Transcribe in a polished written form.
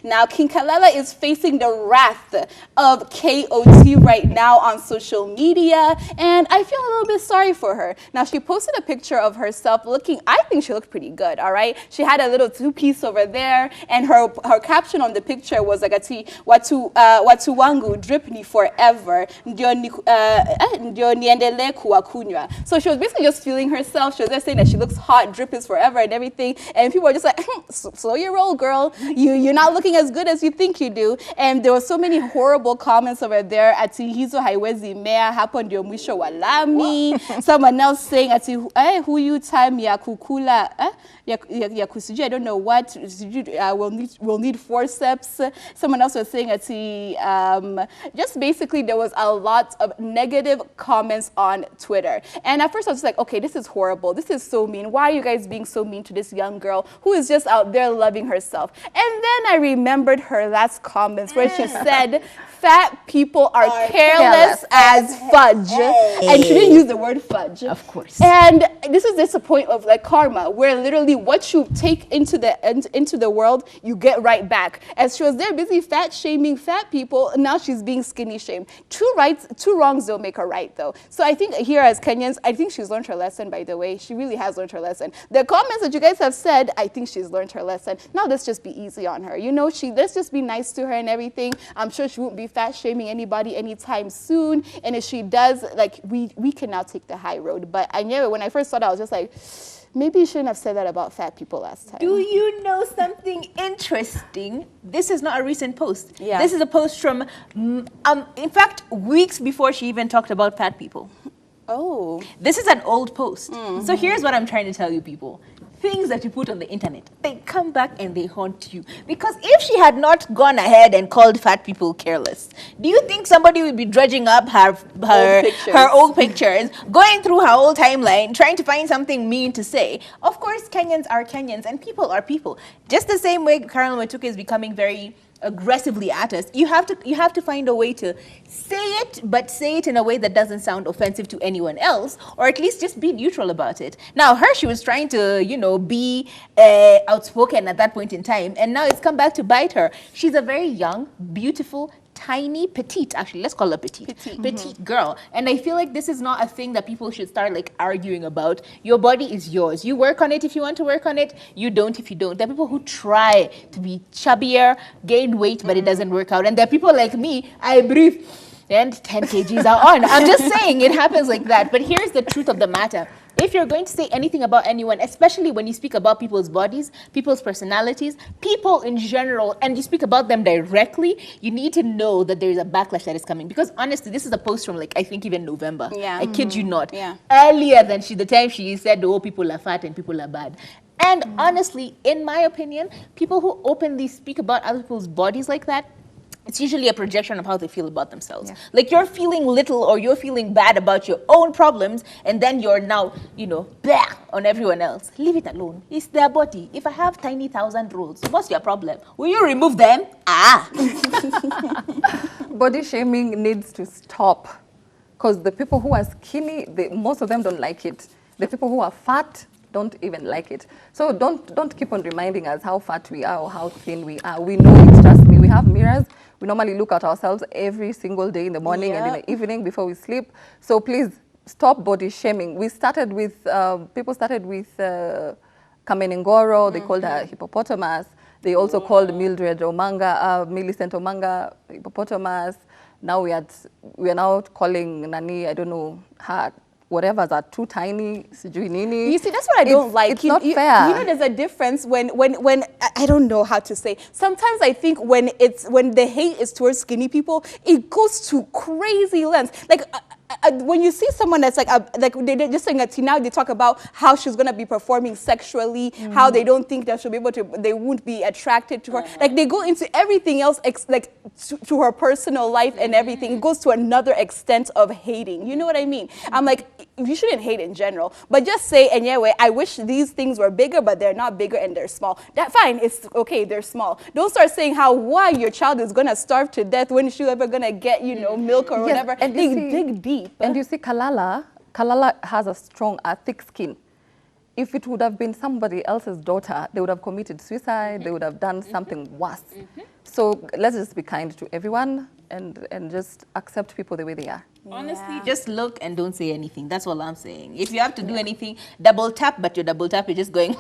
Now, King Kalala is facing the wrath of KOT right now on social media, and I feel a little bit sorry for her. Now, she posted a picture of herself looking, I think she looked pretty good, all right? She had a little two-piece over there, and her caption on the picture was like, watu wangu drip ni forever, ndio niendelee kuwa kunywa. So she was basically just feeling herself. She was just saying that she looks hot, drip is forever and everything, and people were just like, slow your roll, girl. You're not looking as good as you think you do. And there were so many horrible comments over there. Ati hizo haiwezi mea, hapo ndio mwisho wa lami. Someone else saying ati huyu time ya kukula ya kusujia, I don't know what, we'll need forceps. Someone else was saying ati just basically there was a lot of negative comments on Twitter. And at first I was just like, okay, this is horrible. This is so mean. Why are you guys being so mean to this young girl who is just out there loving herself? And then I remembered her last comments where she said, fat people are careless as fudge. And she didn't use the word fudge. Of course. And this is just a point of like karma, where literally what you take into the world, you get right back. As she was there busy fat shaming fat people, now she's being skinny shamed. Two wrongs don't make a right, though. So I think here as Kenyans, I think she's learned her lesson, by the way. She really has learned her lesson. The comments that you guys have said, I think she's learned her lesson. Now let's just be easy on her. You know, let's just be nice to her and everything. I'm sure she won't be fat shaming anybody anytime soon. And if she does, like, we can now take the high road. But I knew it. When I first saw that, I was just like, maybe you shouldn't have said that about fat people last time. Do you know something interesting? This is not a recent post. Yeah. This is a post from, in fact, weeks before she even talked about fat people. Oh. This is an old post. So here's what I'm trying to tell you people. Things that you put on the internet, they come back and they haunt you. Because if she had not gone ahead and called fat people careless, do you think somebody would be dredging up her old pictures, going through her old timeline, trying to find something mean to say? Of course, Kenyans are Kenyans and people are people. Just the same way Carol Matuka is becoming very aggressively at us, you have to find a way to say it, but say it in a way that doesn't sound offensive to anyone else, or at least just be neutral about it. Now, she was trying to, be outspoken at that point in time, and now it's come back to bite her. She's a very young, beautiful, tiny, petite, actually, let's call her petite girl. And I feel like this is not a thing that people should start like arguing about. Your body is yours. You work on it if you want to work on it. You don't if you don't. There are people who try to be chubbier, gain weight, but it doesn't work out. And there are people like me, I breathe, and 10 kgs are on. I'm just saying it happens like that. But here's the truth of the matter. If you're going to say anything about anyone, especially when you speak about people's bodies, people's personalities, people in general, and you speak about them directly, you need to know that there is a backlash that is coming. Because honestly, this is a post from like, I think even November. Yeah. I kid you not. Yeah. Earlier than the time she said, oh, people are fat and people are bad. And honestly, in my opinion, people who openly speak about other people's bodies like that, it's usually a projection of how they feel about themselves. Yeah. Like you're feeling little or you're feeling bad about your own problems, and then you're now, blah on everyone else. Leave it alone. It's their body. If I have tiny 1,000 rolls, what's your problem? Will you remove them? Body shaming needs to stop, because the people who are skinny, most of them don't like it. The people who are fat don't even like it. So don't keep on reminding us how fat we are or how thin we are. We know it, trust me. We have mirrors. We normally look at ourselves every single day in the morning and in the evening before we sleep. So please stop body shaming. People started with Kamenengoro. They called her hippopotamus. They also called Millicent Omanga hippopotamus. Now we are now calling Nani, I don't know, her whatever's are too tiny, sijui nini. You see, that's what I don't like. It's not fair. There's a difference when I don't know how to say. Sometimes I think when the hate is towards skinny people, it goes to crazy lengths. Like when you see someone that's like they're just saying that now they talk about how she's gonna be performing sexually, how they don't think that she'll be able to, they won't be attracted to her. Like they go into everything else, to her personal life and everything. It goes to another extent of hating. You know what I mean? I'm like, you shouldn't hate in general, but just say, and I wish these things were bigger, but they're not bigger and they're small. That fine, it's okay, they're small. Don't start saying why your child is gonna starve to death, when is she ever gonna get, milk or whatever. And dig deep. And you see Kalala has a strong, thick skin. if it would have been somebody else's daughter, they would have committed suicide, they would have done something worse. So let's just be kind to everyone and just accept people the way they are. Honestly, just look and don't say anything. That's all I'm saying. If you have to do anything, double tap, but your double tap is just going